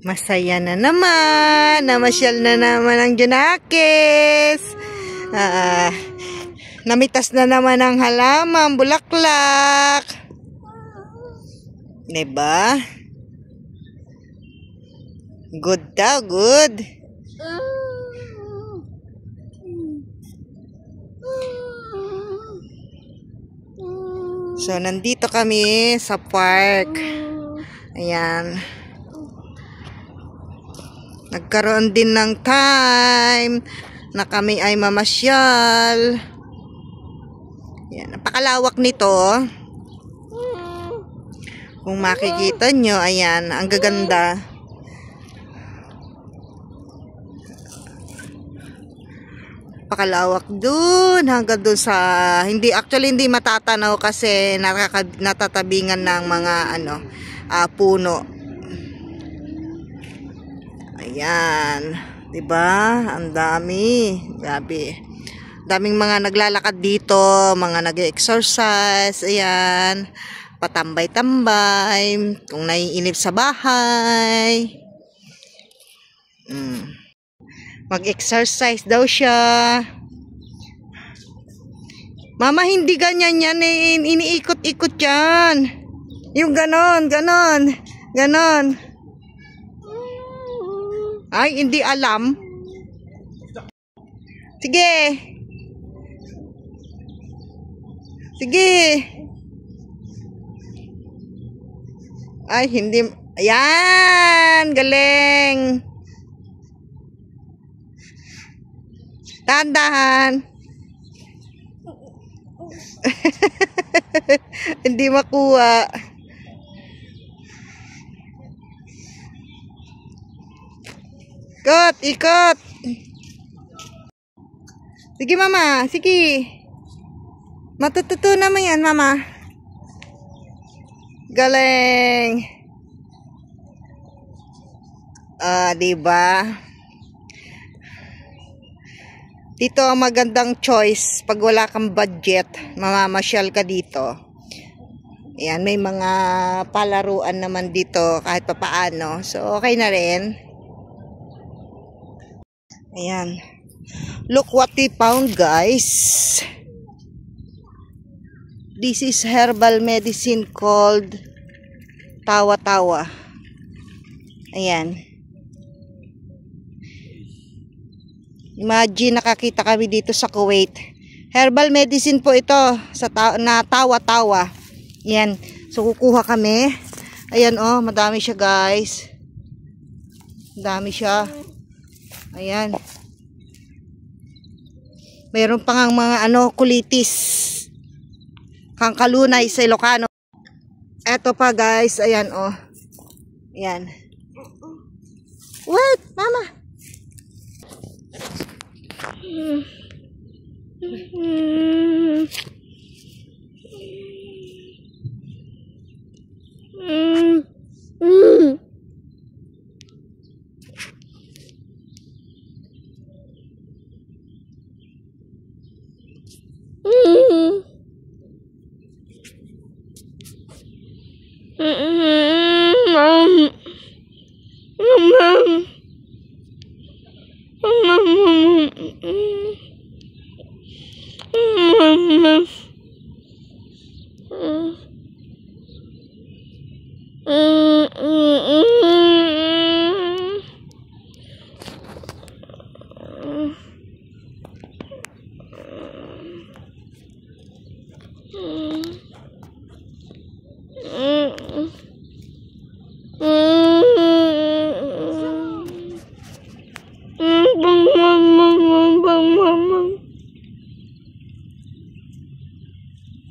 Masaya na naman. Namasyal na naman ang Junakis. Namitas na naman ang halaman, bulaklak. Diba? Good daw, good. So, nandito kami sa park. Ayan. Nagkaroon din ng time na kami ay mamasyal. Ayan. Napakalawak nito. Kung makikita nyo, ayan. Ang gaganda. Napakalawak dun. Hanggang dun sa... Actually, hindi matatanaw kasi natatabingan ng mga puno. Ayan, 'di ba? Ang dami, grabe. Daming mga naglalakad dito, mga nag-exercise, ayan. Patambay-tambay, kung naiinip sa bahay. Mag-exercise daw siya. Mama, hindi ganyan yan eh. Iniikot-ikot yan. Yung ganon, ganon, ganon. Ay, hindi alam. Sige. Sige. Ay, hindi. Ayan, galing. Dahan-dahan. Hindi makuha. Ikot, ikot. Sige, mama. Sige. Matututunan mo yan, mama. Galing. Diba? Dito ang magandang choice. Pag wala kang budget, mamamasyal ka dito. Ayan, may mga palaruan naman dito kahit papaano. So, okay na rin. Ayan. Look what we found, guys. This is herbal medicine called tawa-tawa. Ayan. Imagine nakakita kami dito sa Kuwait. Herbal medicine po ito na tawa-tawa. Ayan. So kukuha kami. Ayan oh, madami siya, guys. Madami siya. Ayan. Mayroon pa ngang mga kulitis. Kangkalunay sa Ilocano. Eto pa, guys. Ayan oh. Ayan. Wait, mama.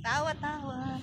Tawa-tawa.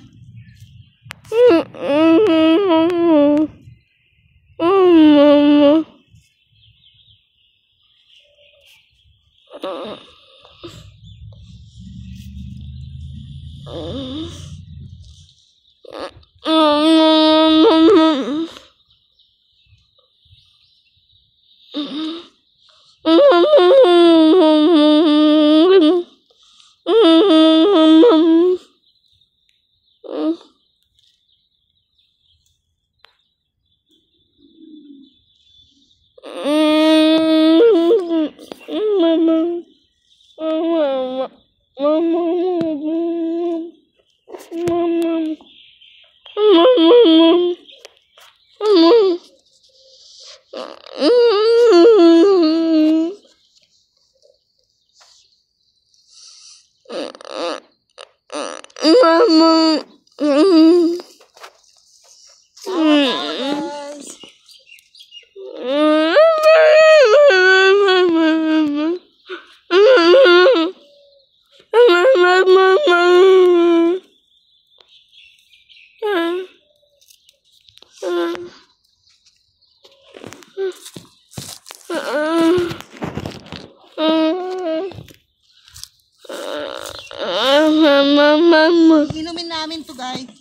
Inumin namin to, guys.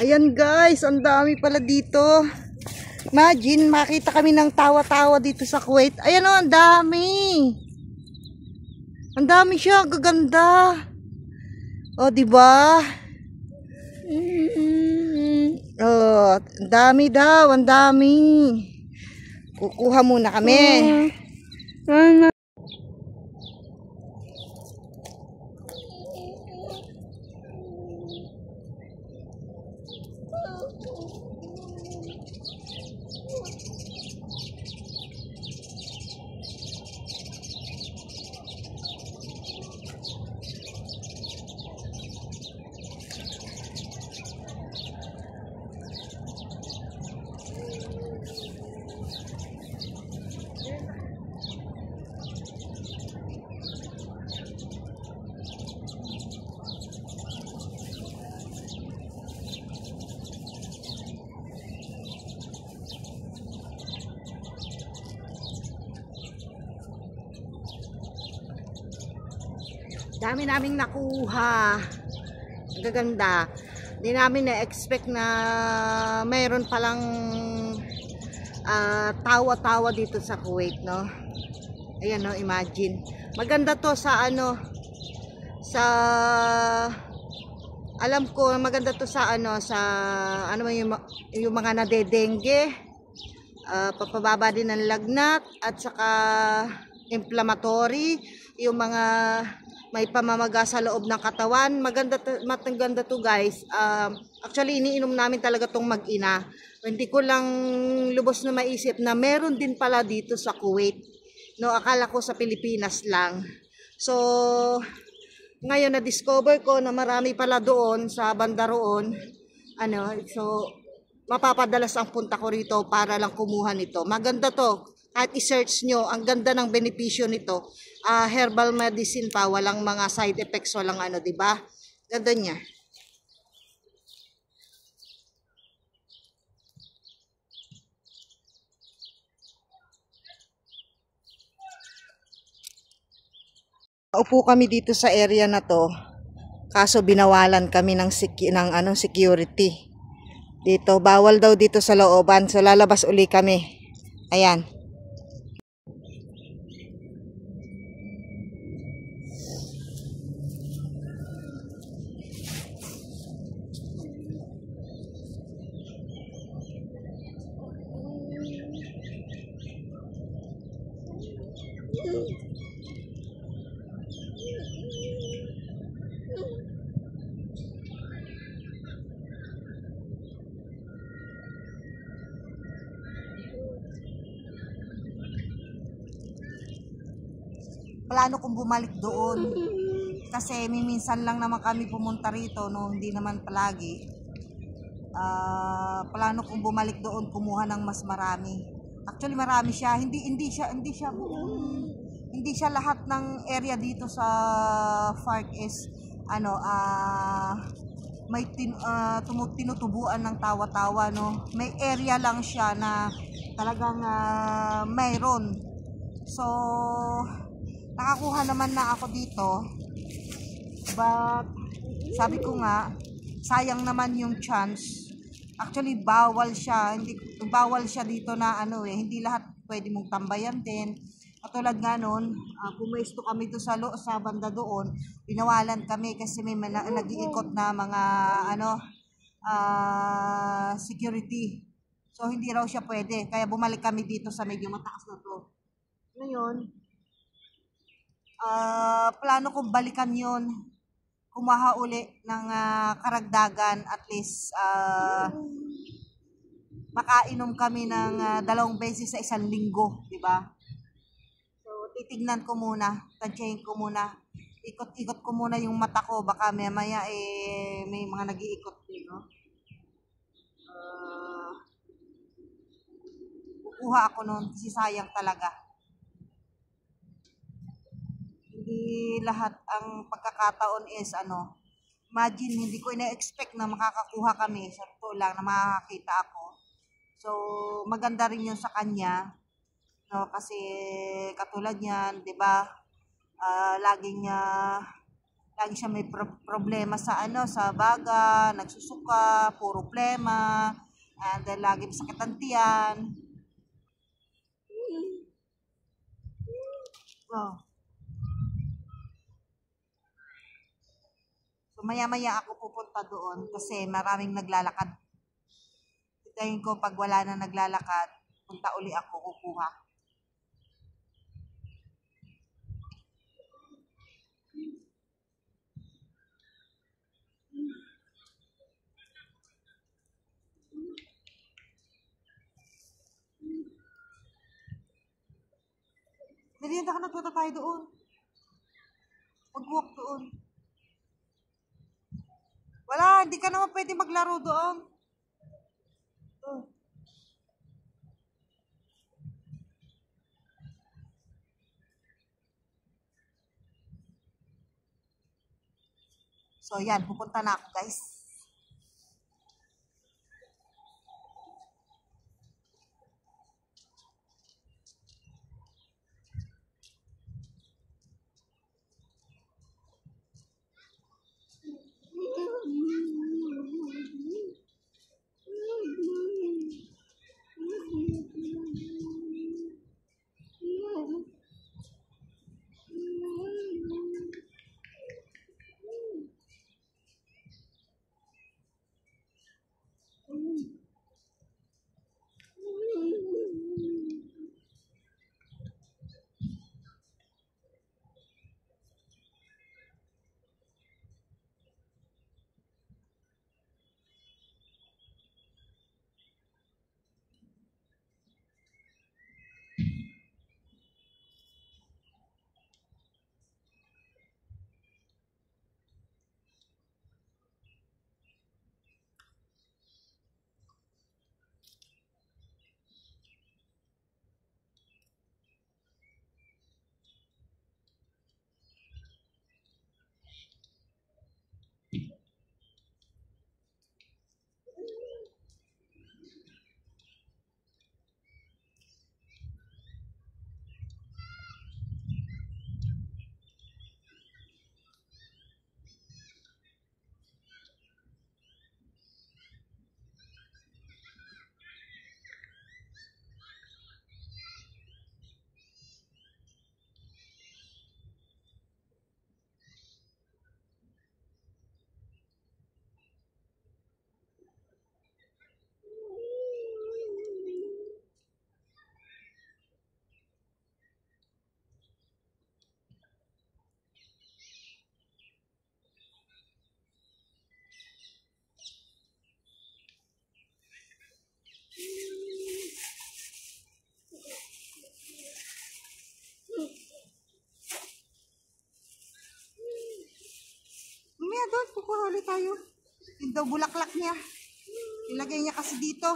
Ayan guys, ang dami pala dito. Imagine, makita kami ng tawa-tawa dito sa Kuwait. Ayan o, ang dami. Ang dami siya, ang gaganda. O, diba? Oh, ang dami daw, ang dami. Kukuha muna kami. Dami naming nakuha. Ang gaganda. Hindi namin na-expect na mayroon palang tawa-tawa dito sa Kuwait, no? Ayan, no, imagine. Maganda to sa ano, sa, alam ko, maganda to sa ano, sa, ano yung mga nadedengge, papababa din ng lagnat, at saka inflammatory, yung mga may pamamaga sa loob ng katawan. Maganda to guys. Actually iniinom namin talaga tong mag-ina. Hindi ko lang lubos na maisip na meron din pala dito sa Kuwait. No, akala ko sa Pilipinas lang. So ngayon na discover ko na marami pala doon sa banda roon. Ano, so mapapadalas ang punta ko rito para lang kumuha nito. Maganda to. At i-search nyo, ang ganda ng benepisyo nito. Herbal medicine pa, walang mga side effects, walang ano, di ba? Ganda niya. Upo kami dito sa area na to. Kaso binawalan kami ng security. Dito, bawal daw dito sa looban. So lalabas uli kami. Ayan. Plano kong bumalik doon kasi minsan lang naman kami pumunta rito, no, hindi naman palagi. Plano kong bumalik doon, kumuha ng mas marami. Actually marami siya, hindi siya lahat ng area dito sa FARC is ano, may tinutubuan ng tawa-tawa, no. May area lang siya na talagang mayroon. So nakakuha naman na ako dito, but sabi ko nga sayang naman yung chance. Actually bawal siya dito na ano hindi lahat pwede mong tambayan din. Katulad nga noon, pumesto kami doon sa banda doon, binawalan kami kasi may nag-iikot na mga security. So hindi raw siya pwede, kaya bumalik kami dito sa medyo mataas na to. Ngayon plano kong balikan yon. kumaha uli ng karagdagan, at least makainom kami ng 2 beses sa isang linggo, di ba? So, titignan ko muna, tansyahin ko muna, ikot-ikot ko muna yung mata ko, baka maya may mga nag-iikot din, no? Kukuha ako noon kasi sayang talaga. Hindi lahat ang pagkakataon is imagine, hindi ko ina-expect na makakakuha kami, sa totoo lang na makakakita ako. So, maganda rin yun sa kanya, no? Kasi katulad niyan, 'di ba? Lagi siya may problema sa sa baga, nagsusuka, puro problema, and then lagi sakit ang tiyan. Oh. So, maya-maya ako pupunta doon kasi maraming naglalakad. Tingin ko pag wala na naglalakad, punta uli ako kukuha. Merienda ka na, punta tayo doon. Mag-walk doon. Wala, hindi ka naman pwede maglaro doon. Oh. So, yan, pupunta na ako, guys. Mamaya doon, kukuha ulit tayo. Yung daw bulaklak niya. Ilagay niya kasi dito.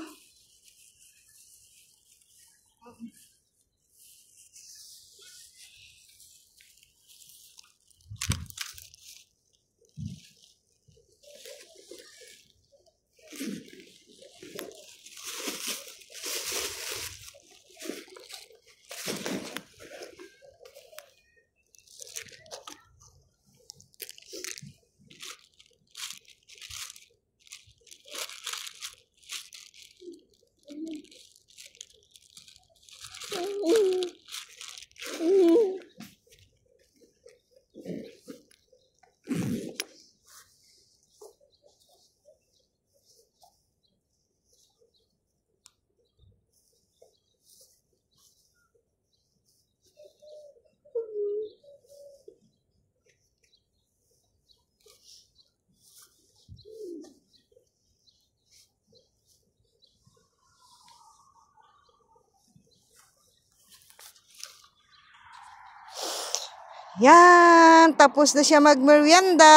Yan, tapos na siya magmerienda.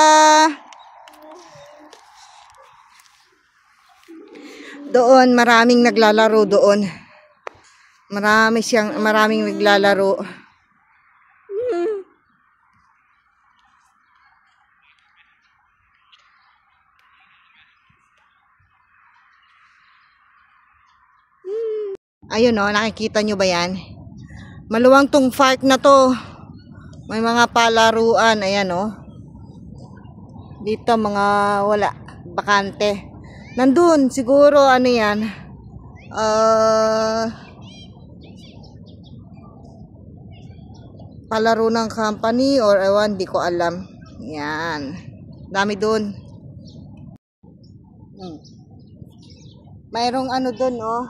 Doon, maraming naglalaro doon. Maraming naglalaro. Ayun o, nakikita nyo ba yan? Maluwang tong park na to. May mga palaruan. Ayan o. Dito mga wala. Bakante. Nandun, siguro ano yan. Palaro ng company or ewan, di ko alam. Yan. Dami dun. Mayroong ano dun oh.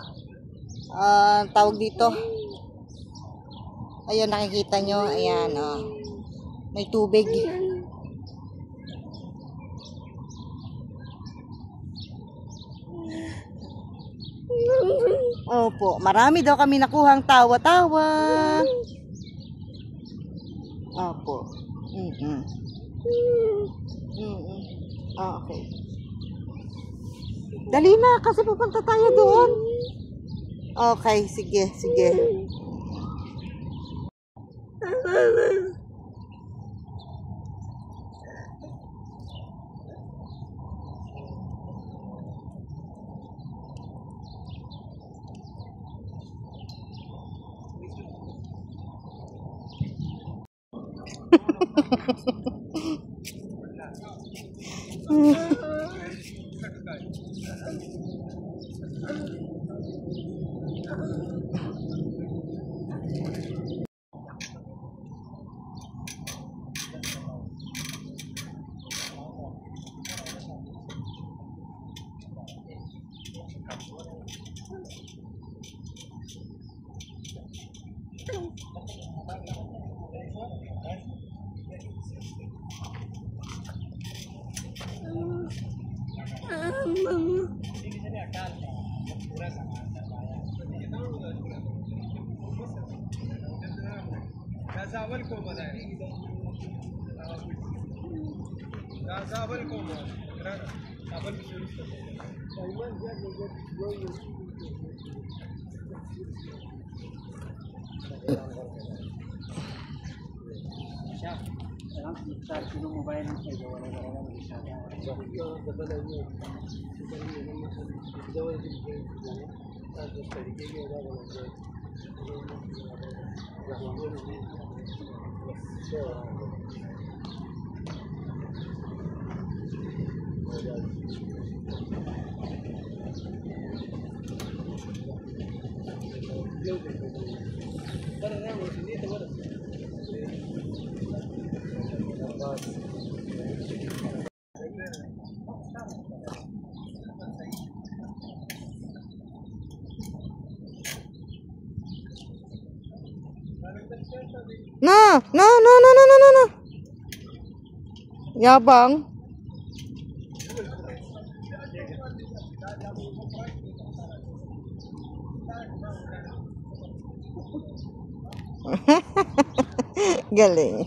Tawag dito. Ayun, nakikita nyo. Ayan, oh. May tubig. Opo, marami daw kami nakuhang tawa-tawa. Opo. Okay. Dali na, kasi pupunta tayo doon. Okay, sige, sige. No, no, no, no, no, no, no, no. Yabang. Galing.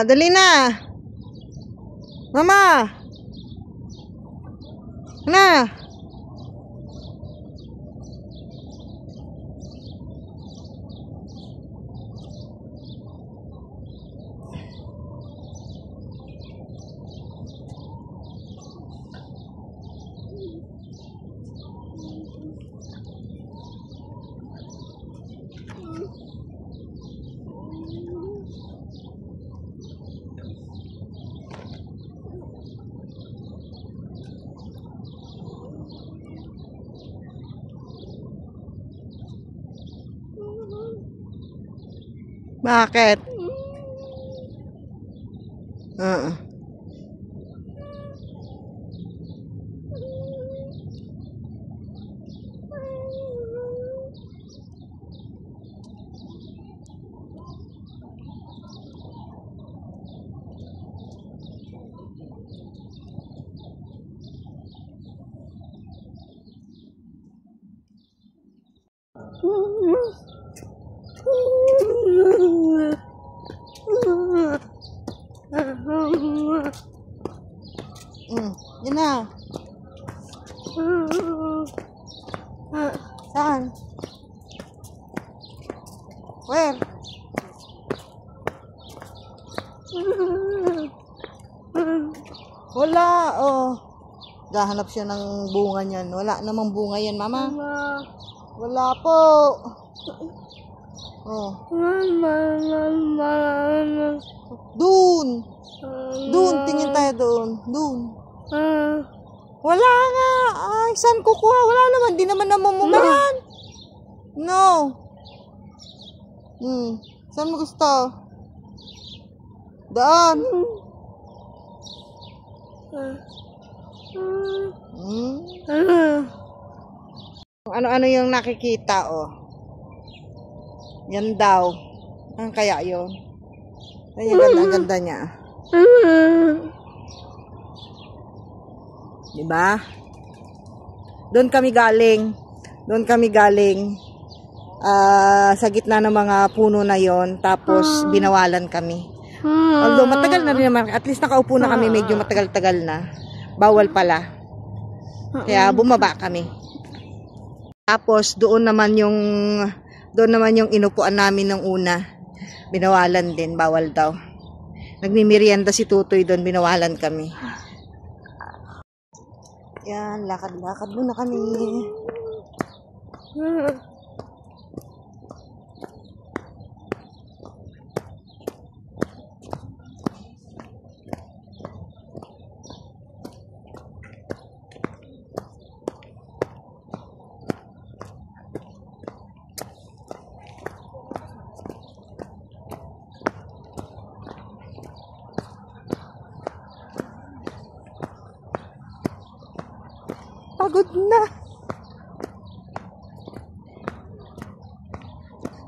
Dali na. Mama. Na. Bakit? Yan na. Saan? Where? Wala, oh. Gahanap siya ng bunga niyan. Wala namang bunga yan, mama. Wala po. Oh. Doon. Doon, tingin tayo doon. Doon. Wala nga. Ay, saan kukuha? Wala naman. Di naman namumunga yan. No. Saan mo gusto? Daan. Ano-ano yung nakikita, oh. Yan daw. Ang kaya yun? Ay, ang ganda niya. Diba? Doon kami galing. Doon kami galing. Sa gitna ng mga puno na yon. Tapos, binawalan kami. Although, matagal na rin naman. At least nakaupo na kami. Medyo matagal-tagal na. Bawal pala. Kaya, bumaba kami. Tapos, doon naman yung inupuan namin ng una. Binawalan din. Bawal daw. Nagmimerienda si Tutoy doon. Binawalan kami. Yan, lakad-lakad muna kami. Pagod na.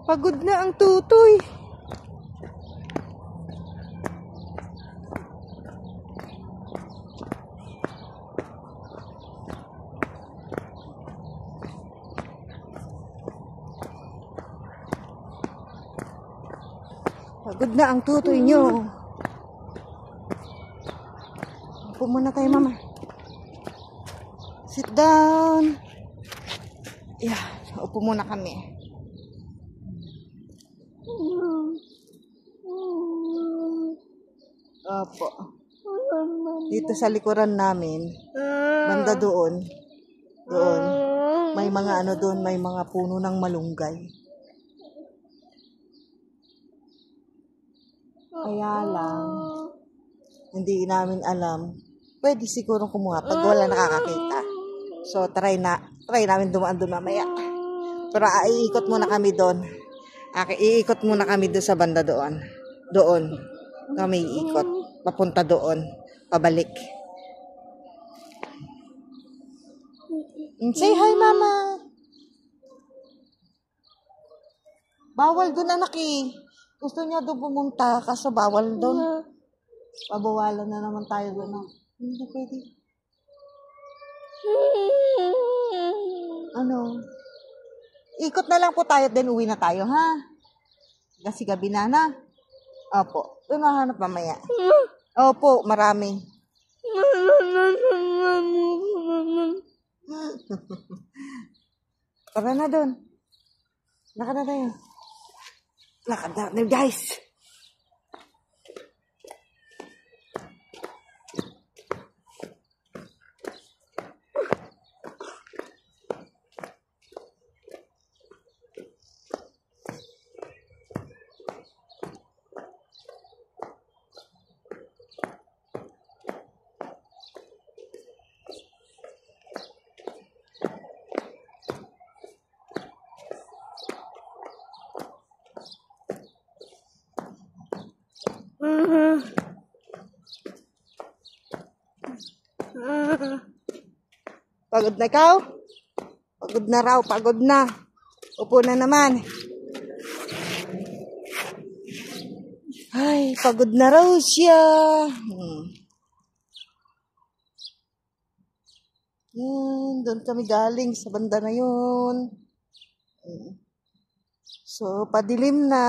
Pagod na ang Tutoy. Pagod na ang Tutoy nyo. Upo muna tayo, mama. Sit down. Yeah, upo muna kami. Opo. Dito sa likuran namin, banda doon. Doon. May mga ano doon, may mga puno ng malunggay. Kaya lang, hindi namin alam. Pwede siguro kumuha pag wala nakakakita. So, try namin dumaan doon mamaya. Pero iikot muna kami doon. Iikot muna kami doon sa banda doon. Doon. Kami iikot. Papunta doon. Pabalik. Say hi, mama. Bawal doon, anak eh. Gusto niya doon pumunta kaso bawal doon. Pabawalan na naman tayo doon. No? Hindi pwede. Ano? Ikot na lang po tayo, then uwi na tayo, ha? Kasi gabi na. Opo. Doon nahanap mamaya. Opo, marami. Tara na doon. Lakad na tayo. Lakad na, guys. Pagod na ikaw? Pagod na raw, pagod na. Upo na naman. Ay, pagod na raw siya. Doon kami galing sa banda na yun. So, padilim na.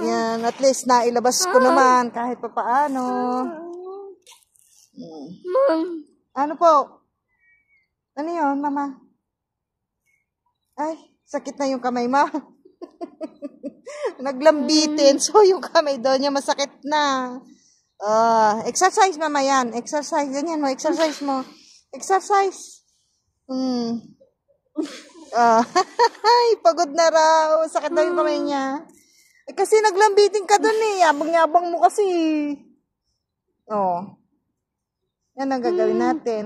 Yan, at least nailabas ko naman kahit pa paano. Ano po? Ano yun, mama? Ay, sakit na yung kamay mo. Naglambitin. So, yung kamay daw niya masakit na. Exercise, mama, yan. Exercise. Ganyan mo, exercise mo. Exercise. Ay, pagod na raw. Sakit daw yung kamay niya. Kasi naglambitin ka dun eh. Yabang-yabang mo kasi. Yan ang gagawin natin.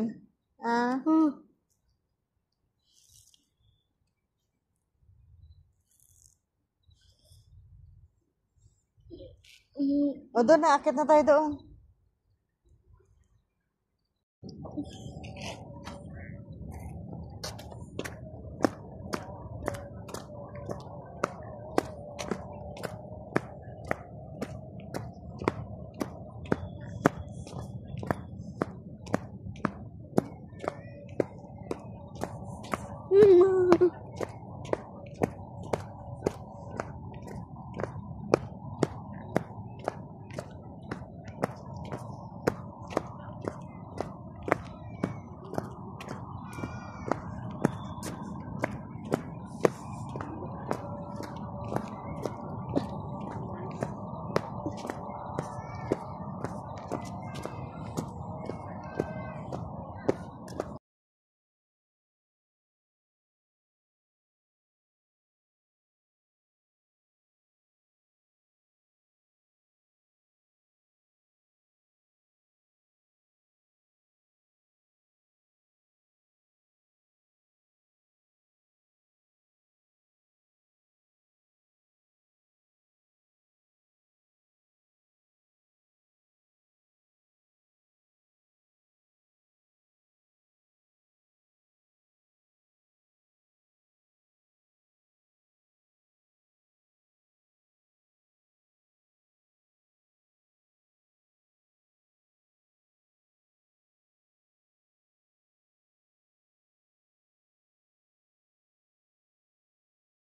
Doon na. Akit na tayo doon.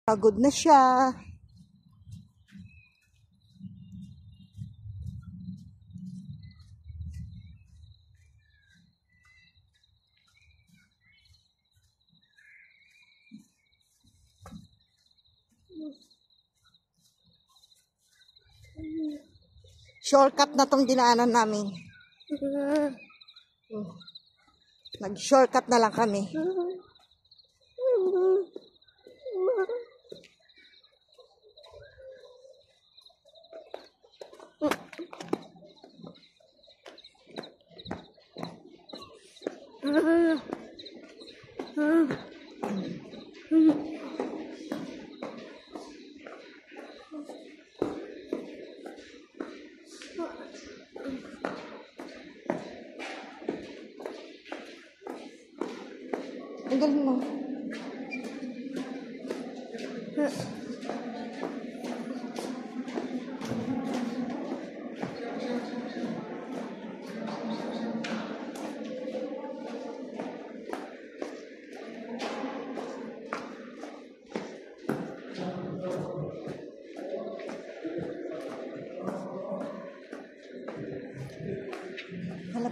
Pagod na siya. Shortcut na tong dinaanan namin. Nag-shortcut na lang kami. Ang galing mo.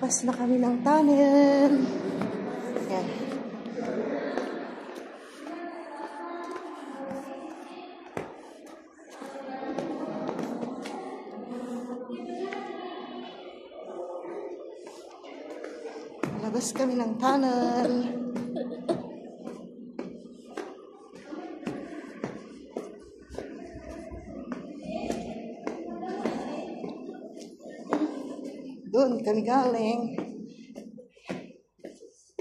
Labas na kami ng tunnel. Yan. Labas kami ng tunnel. Doon kami galing.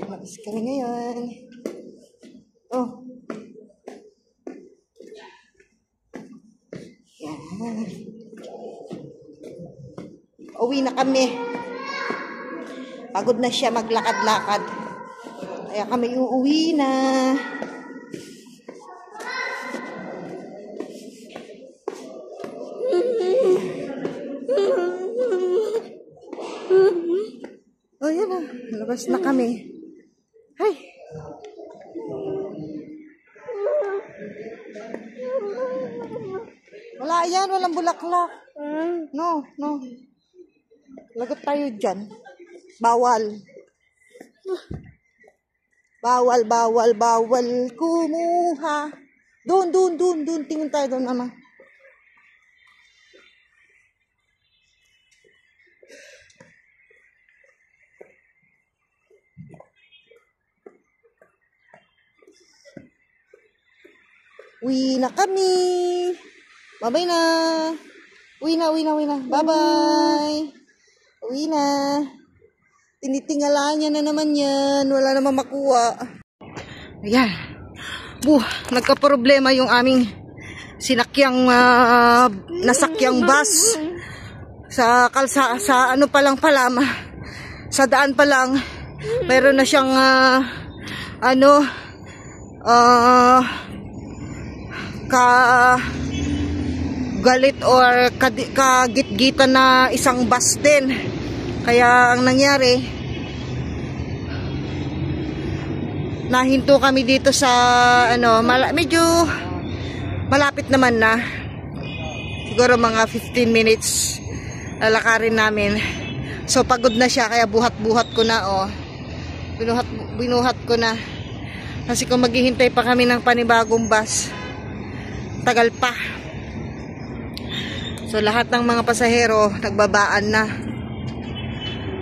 Labas kami ngayon. Oh. Yan. Uwi na kami. Pagod na siya maglakad-lakad. Kaya kami uuwi na. Oh, yan na. Labas na kami. Ay. Wala yan. Walang bulaklak. No, no. Lagot tayo dyan. Bawal. Bawal, bawal, bawal kumuha. Doon. Tingin tayo doon, Mama. Uwi na kami. Bye-bye na. Uwi na. Bye-bye. Uwi na. Tinitingala niya na naman yan. Wala naman makuha. Ayan. Nagka-problema yung aming sinakyang nasakyang bus. Sa ano pa lang pala. Sa daan pa lang. Mayroon na siyang galit or kagit-gitan na isang bus din. Kaya ang nangyari, nahinto kami dito sa medyo malapit naman na. Siguro mga 15 minutes lalakarin namin. So pagod na siya kaya buhat-buhat ko na binuhat ko na. Kasi kung maghihintay pa kami ng panibagong bus, tagal pa. So lahat ng mga pasahero nagbabaan na.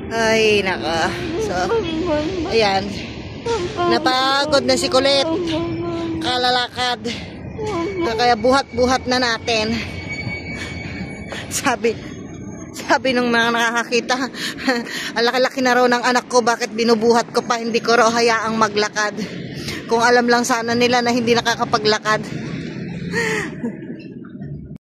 Ay naka. So ayan. Napagod na si Colette. Kalalakad. Kaya buhat-buhat na natin. Sabi ng mga nakakakita, ang laki-laki na raw ng anak ko, bakit binubuhat ko pa, hindi ko raw hayaang maglakad. Kung alam lang sana nila na hindi nakakapaglakad.